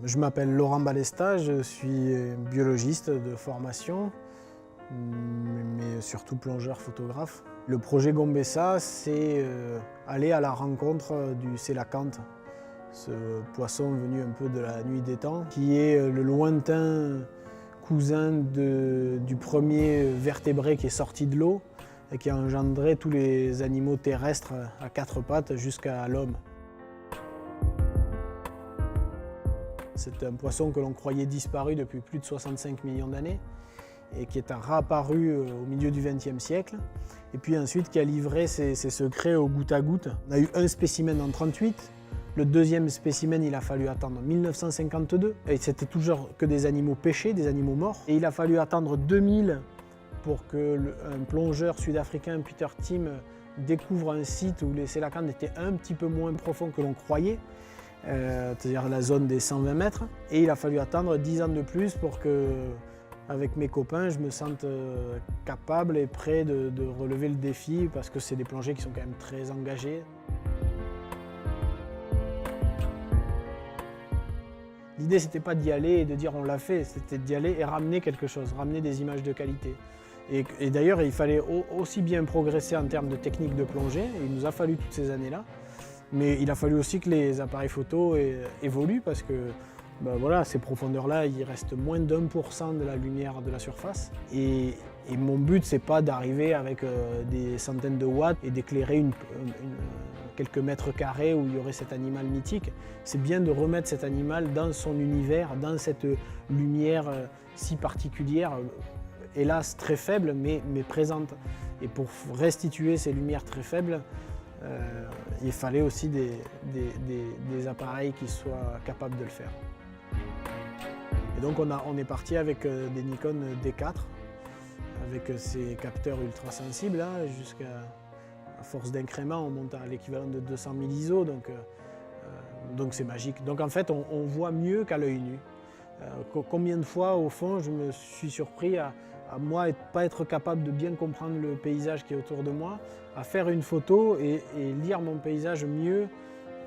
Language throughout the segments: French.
Je m'appelle Laurent Balesta, je suis biologiste de formation, mais surtout plongeur photographe. Le projet Gombessa, c'est aller à la rencontre du sélacanthe, ce poisson venu un peu de la nuit des temps, qui est le lointain cousin du premier vertébré qui est sorti de l'eau et qui a engendré tous les animaux terrestres à quatre pattes jusqu'à l'homme. C'est un poisson que l'on croyait disparu depuis plus de 65 millions d'années et qui est réapparu au milieu du XXe siècle et puis ensuite qui a livré ses secrets au goutte à goutte. On a eu un spécimen en 1938, le deuxième spécimen il a fallu attendre 1952 et c'était toujours que des animaux pêchés, des animaux morts. Et il a fallu attendre 2000 pour qu'un plongeur sud-africain, Peter Tim, découvre un site où les sélacanthes étaient un petit peu moins profonds que l'on croyait. C'est-à-dire la zone des 120 mètres. Et il a fallu attendre 10 ans de plus pour que, avec mes copains, je me sente capable et prêt de relever le défi parce que c'est des plongées qui sont quand même très engagées. L'idée, c'était pas d'y aller et de dire on l'a fait, c'était d'y aller et ramener quelque chose, ramener des images de qualité. Et d'ailleurs, il fallait aussi bien progresser en termes de technique de plongée, il nous a fallu toutes ces années-là, mais il a fallu aussi que les appareils photo évoluent parce que voilà, ces profondeurs-là, il reste moins d'1% de la lumière de la surface. Et mon but, c'est pas d'arriver avec des centaines de watts et d'éclairer quelques mètres carrés où il y aurait cet animal mythique. C'est bien de remettre cet animal dans son univers, dans cette lumière si particulière, hélas très faible, mais présente. Et pour restituer ces lumières très faibles, il fallait aussi des appareils qui soient capables de le faire. Et donc on est parti avec des Nikon D4, avec ces capteurs ultra sensibles, jusqu'à force d'incrément, on monte à l'équivalent de 200 000 ISO, donc c'est magique. Donc en fait, on voit mieux qu'à l'œil nu. Combien de fois, au fond, je me suis surpris à moi pas être capable de bien comprendre le paysage qui est autour de moi, à faire une photo et lire mon paysage mieux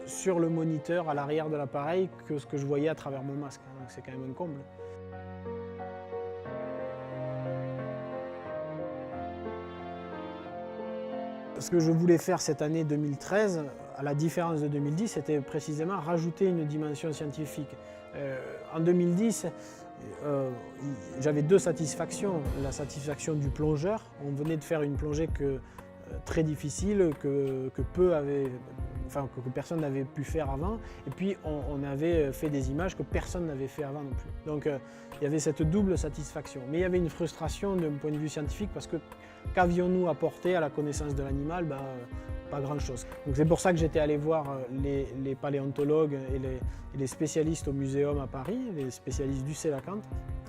sur le moniteur à l'arrière de l'appareil que ce que je voyais à travers mon masque. Donc c'est quand même un comble. Ce que je voulais faire cette année 2013, à la différence de 2010, c'était précisément rajouter une dimension scientifique. En 2010, j'avais deux satisfactions. La satisfaction du plongeur, on venait de faire une plongée très difficile, que personne n'avait pu faire avant. Et puis on avait fait des images que personne n'avait fait avant non plus. Donc il y avait cette double satisfaction. Mais il y avait une frustration d'un point de vue scientifique parce que qu'avions-nous apporté à la connaissance de l'animal? Pas grand-chose. Donc c'est pour ça que j'étais allé voir les paléontologues et les spécialistes au muséum à Paris, les spécialistes du sélacanthe.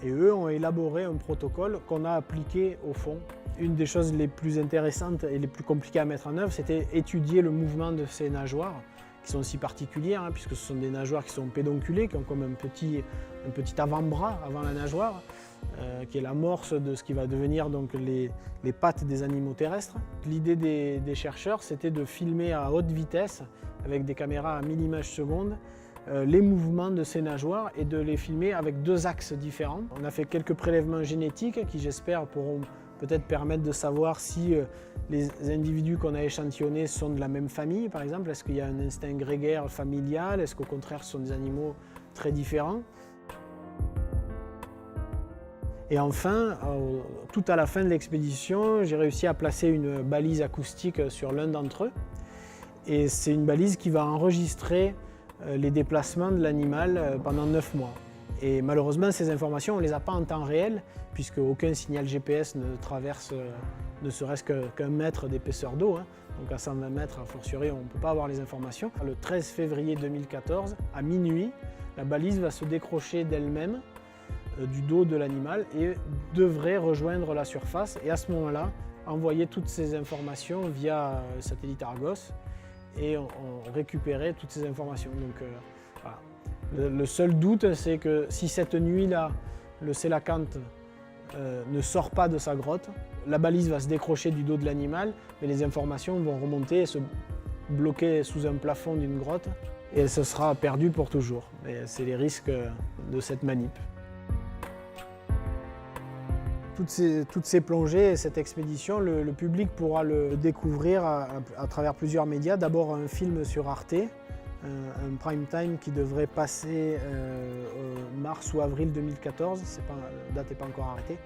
Et eux ont élaboré un protocole qu'on a appliqué au fond. Une des choses les plus intéressantes et les plus compliquées à mettre en œuvre, c'était étudier le mouvement de ces nageoires, qui sont si particulières, puisque ce sont des nageoires qui sont pédonculées, qui ont comme un petit avant-bras avant la nageoire, qui est l'amorce de ce qui va devenir donc les pattes des animaux terrestres. L'idée des chercheurs, c'était de filmer à haute vitesse, avec des caméras à 1000 images secondes, les mouvements de ces nageoires et de les filmer avec deux axes différents. On a fait quelques prélèvements génétiques qui, j'espère, pourront peut-être permettre de savoir si les individus qu'on a échantillonnés sont de la même famille, par exemple. Est-ce qu'il y a un instinct grégaire familial? Est-ce qu'au contraire, ce sont des animaux très différents? Et enfin, tout à la fin de l'expédition, j'ai réussi à placer une balise acoustique sur l'un d'entre eux. Et c'est une balise qui va enregistrer les déplacements de l'animal pendant 9 mois. Et malheureusement, ces informations, on ne les a pas en temps réel, puisque aucun signal GPS ne traverse ne serait-ce qu'un mètre d'épaisseur d'eau. Donc à 120 mètres, a fortiori, on ne peut pas avoir les informations. Le 13 février 2014, à minuit, la balise va se décrocher d'elle-même du dos de l'animal et devrait rejoindre la surface. Et à ce moment-là, envoyer toutes ces informations via le satellite Argos et on récupérait toutes ces informations. Donc, voilà. Le seul doute, c'est que si cette nuit-là, le sélacanthe ne sort pas de sa grotte, la balise va se décrocher du dos de l'animal, mais les informations vont remonter et se bloquer sous un plafond d'une grotte. et elle se sera perdue pour toujours. C'est les risques de cette manip. Toutes ces plongées et cette expédition, le public pourra le découvrir à travers plusieurs médias. D'abord un film sur Arte, un prime time qui devrait passer mars ou avril 2014, la date n'est pas encore arrêtée.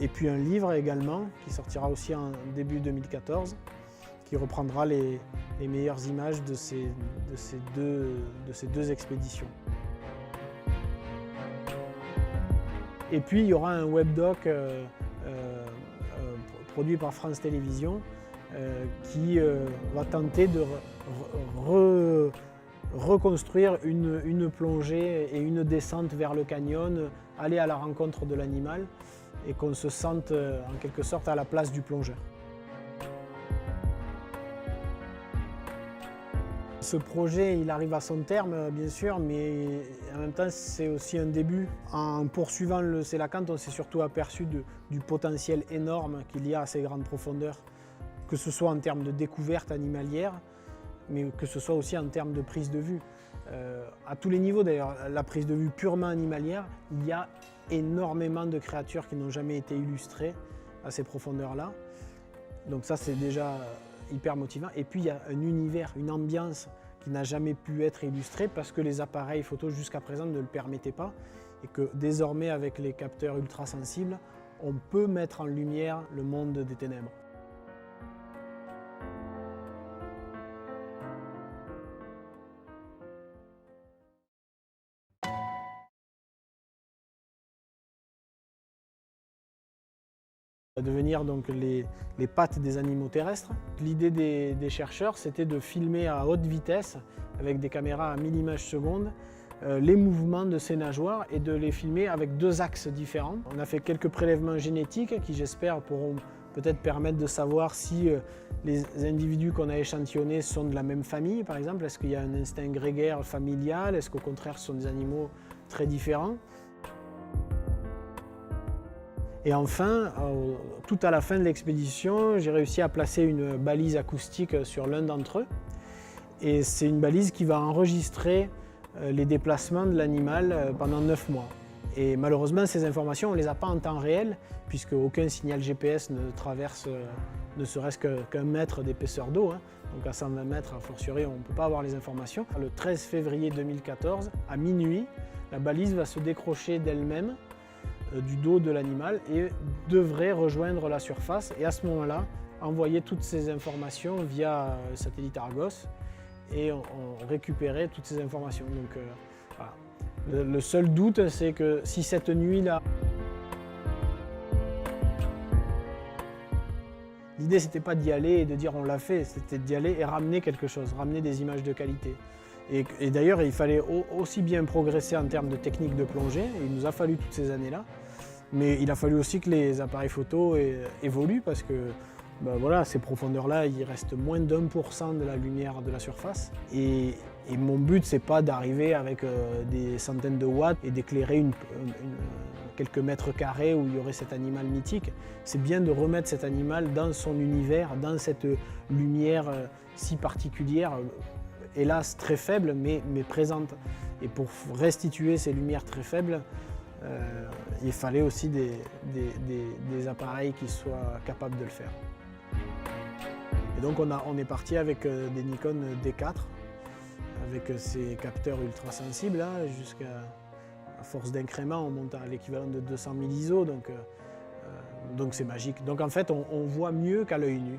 Et puis un livre également qui sortira aussi en début 2014, qui reprendra les meilleures images de ces deux expéditions. Et puis il y aura un webdoc produit par France Télévisions qui va tenter de reconstruire une plongée et une descente vers le canyon, aller à la rencontre de l'animal et qu'on se sente en quelque sorte à la place du plongeur. Ce projet, il arrive à son terme, bien sûr, mais en même temps, c'est aussi un début. En poursuivant le Sélacanthe, on s'est surtout aperçu du potentiel énorme qu'il y a à ces grandes profondeurs, que ce soit en termes de découverte animalière, mais que ce soit aussi en termes de prise de vue. À tous les niveaux d'ailleurs, la prise de vue purement animalière, il y a énormément de créatures qui n'ont jamais été illustrées à ces profondeurs-là. Donc ça, c'est déjà hyper motivant. Et puis il y a un univers, une ambiance qui n'a jamais pu être illustrée parce que les appareils photo jusqu'à présent ne le permettaient pas et que désormais avec les capteurs ultra sensibles, on peut mettre en lumière le monde des ténèbres. Devenir donc les pattes des animaux terrestres. L'idée des chercheurs, c'était de filmer à haute vitesse, avec des caméras à 1000 images secondes, les mouvements de ces nageoires et de les filmer avec deux axes différents. On a fait quelques prélèvements génétiques qui, j'espère, pourront peut-être permettre de savoir si les individus qu'on a échantillonnés sont de la même famille, par exemple. Est-ce qu'il y a un instinct grégaire familial? Est-ce qu'au contraire, ce sont des animaux très différents? Et enfin, tout à la fin de l'expédition, j'ai réussi à placer une balise acoustique sur l'un d'entre eux. Et c'est une balise qui va enregistrer les déplacements de l'animal pendant 9 mois. Et malheureusement, ces informations, on ne les a pas en temps réel, puisque aucun signal GPS ne traverse ne serait-ce qu'un mètre d'épaisseur d'eau. Donc à 120 mètres, a fortiori, on ne peut pas avoir les informations. Le 13 février 2014, à minuit, la balise va se décrocher d'elle-même du dos de l'animal et devrait rejoindre la surface et à ce moment-là envoyer toutes ces informations via satellite Argos et on récupérait toutes ces informations. Donc voilà. Le seul doute, c'est que si cette nuit-là, l'idée c'était pas d'y aller et de dire on l'a fait, c'était d'y aller et ramener quelque chose, ramener des images de qualité. Et d'ailleurs, il fallait aussi bien progresser en termes de technique de plongée, et il nous a fallu toutes ces années-là, mais il a fallu aussi que les appareils photo évoluent parce que ben voilà, ces profondeurs-là, il reste moins d'1% de la lumière de la surface. Et mon but, c'est pas d'arriver avec des centaines de watts et d'éclairer quelques mètres carrés où il y aurait cet animal mythique. C'est bien de remettre cet animal dans son univers, dans cette lumière si particulière, hélas très faible, mais présente. Et pour restituer ces lumières très faibles, il fallait aussi des appareils qui soient capables de le faire. Et donc on est parti avec des Nikon D4, avec ces capteurs ultra sensibles, jusqu'à force d'incrément, on monte à l'équivalent de 200 000 ISO, donc c'est magique. Donc en fait, on voit mieux qu'à l'œil nu.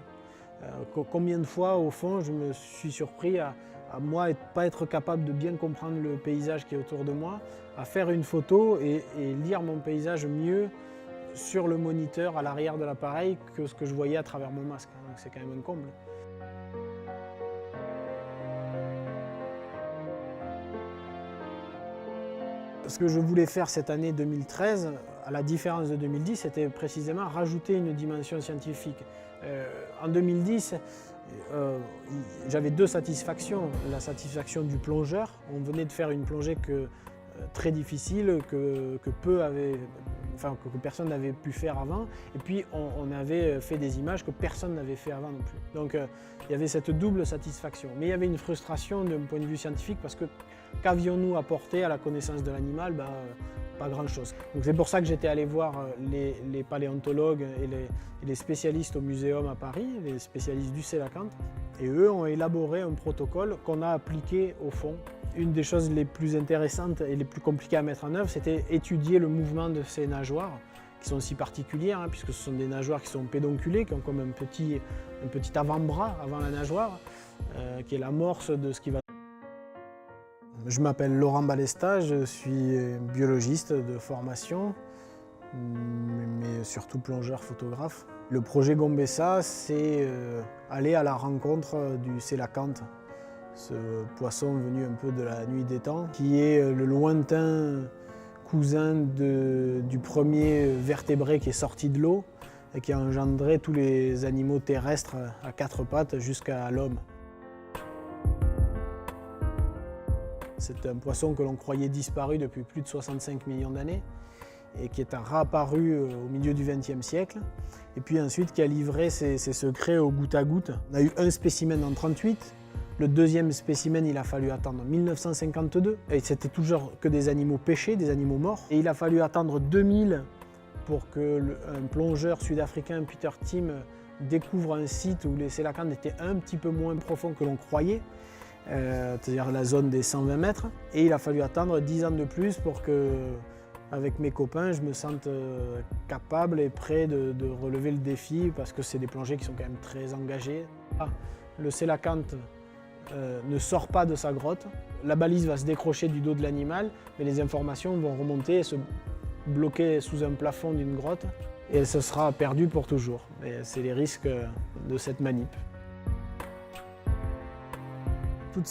Combien de fois, au fond, je me suis surpris à moi pas être capable de bien comprendre le paysage qui est autour de moi, à faire une photo et lire mon paysage mieux sur le moniteur à l'arrière de l'appareil que ce que je voyais à travers mon masque. Donc c'est quand même un comble. Ce que je voulais faire cette année 2013, à la différence de 2010, c'était précisément rajouter une dimension scientifique. En 2010, j'avais deux satisfactions. La satisfaction du plongeur, on venait de faire une plongée très difficile, que peu avaient que personne n'avait pu faire avant. Et puis on avait fait des images que personne n'avait fait avant non plus. Donc il y avait cette double satisfaction. Mais il y avait une frustration d'un point de vue scientifique parce que qu'avions-nous apporté à la connaissance de l'animal? Pas grand-chose. Donc c'est pour ça que j'étais allé voir les paléontologues et les spécialistes au muséum à Paris, les spécialistes du sélacanthe. Et eux ont élaboré un protocole qu'on a appliqué au fond. Une des choses les plus intéressantes et les plus compliquées à mettre en œuvre, c'était étudier le mouvement de ces nageoires, qui sont si particulières, hein, puisque ce sont des nageoires qui sont pédonculées, qui ont comme un petit avant-bras avant la nageoire, qui est l'amorce de ce qui va. Je m'appelle Laurent Balesta, je suis biologiste de formation, mais surtout plongeur photographe. Le projet Gombessa, c'est aller à la rencontre du sélacanthe, ce poisson venu un peu de la nuit des temps, qui est le lointain cousin du premier vertébré qui est sorti de l'eau et qui a engendré tous les animaux terrestres à quatre pattes jusqu'à l'homme. C'est un poisson que l'on croyait disparu depuis plus de 65 millions d'années et qui est réapparu au milieu du XXe siècle. Et puis ensuite qui a livré ses secrets au goutte à goutte. On a eu un spécimen en 1938. Le deuxième spécimen, il a fallu attendre 1952. Et c'était toujours que des animaux pêchés, des animaux morts. Et il a fallu attendre 2000 pour qu'un plongeur sud-africain, Peter Tim, découvre un site où les sélacanthes étaient un petit peu moins profonds que l'on croyait. C'est-à-dire la zone des 120 mètres. Et il a fallu attendre 10 ans de plus pour que, avec mes copains, je me sente capable et prêt de relever le défi parce que c'est des plongées qui sont quand même très engagées. Le sélacanthe ne sort pas de sa grotte. La balise va se décrocher du dos de l'animal, mais les informations vont remonter et se bloquer sous un plafond d'une grotte et elle se sera perdue pour toujours. C'est les risques de cette manip. Toutes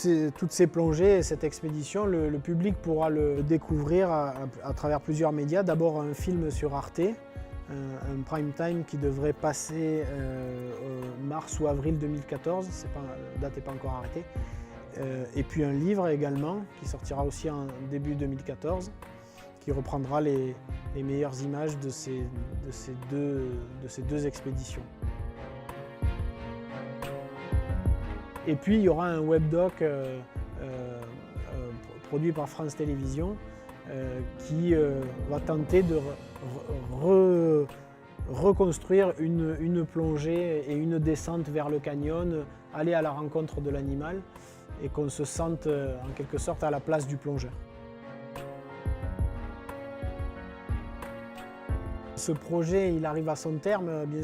ces plongées et cette expédition, le public pourra le découvrir à travers plusieurs médias. D'abord un film sur Arte, un prime time qui devrait passer mars ou avril 2014, la date n'est pas encore arrêtée. Et puis un livre également qui sortira aussi en début 2014, qui reprendra les meilleures images de ces deux expéditions. Et puis il y aura un webdoc produit par France Télévisions qui va tenter de reconstruire une plongée et une descente vers le canyon, aller à la rencontre de l'animal et qu'on se sente en quelque sorte à la place du plongeur. Ce projet, il arrive à son terme, bien